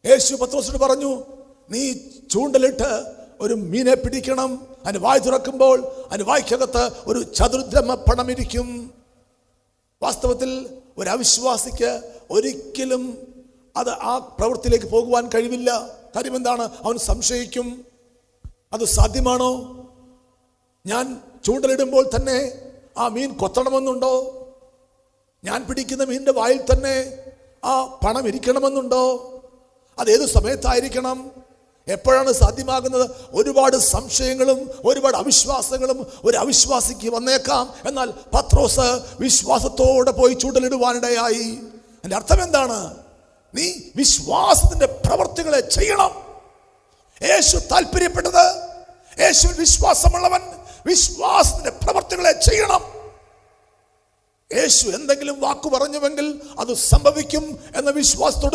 യേശു പത്രോസിനോട് പറഞ്ഞു, നീ ചൂണ്ടലിട്ട് ഒരു മീനെ പിടിക്കണം. അതിന് വായ് തുറക്കുമ്പോൾ അതിന് വായ്ക്കകത്ത് ഒരു ചതുർദ്രമ പണമിരിക്കും. വാസ്തവത്തിൽ ഒരു അവിശ്വാസിക്ക് ഒരിക്കലും അത് ആ പ്രവൃത്തിയിലേക്ക് പോകുവാൻ കഴിവില്ല. കാര്യം എന്താണ്? അവൻ സംശയിക്കും, അത് സാധ്യമാണോ? ഞാൻ ചൂണ്ടലിടുമ്പോൾ തന്നെ ആ മീൻ കൊത്തണമെന്നുണ്ടോ? ഞാൻ പിടിക്കുന്ന മീനിന്റെ വായിൽ തന്നെ ആ പണം ഇരിക്കണമെന്നുണ്ടോ? അതേത് സമയത്തായിരിക്കണം? എപ്പോഴാണ് സാധ്യമാകുന്നത്? ഒരുപാട് സംശയങ്ങളും ഒരുപാട് അവിശ്വാസങ്ങളും ഒരു അവിശ്വാസിക്ക് വന്നേക്കാം. എന്നാൽ പത്രോസ് വിശ്വാസത്തോടെ പോയി ചൂണ്ടലിടുവാനിടയായി. അതിന്റെ അർത്ഥം എന്താണ്? നീ വിശ്വാസത്തിന്റെ പ്രവർത്തികളെ ചെയ്യണം. യേശു താല്പര്യപ്പെട്ടത്, യേശു വിശ്വാസമുള്ളവൻ വിശ്വാസത്തിന്റെ പ്രവർത്തികളെ ചെയ്യണം. യേശു എന്തെങ്കിലും വാക്കു പറഞ്ഞുവെങ്കിൽ അത് സംഭവിക്കും എന്ന വിശ്വാസത്തോട്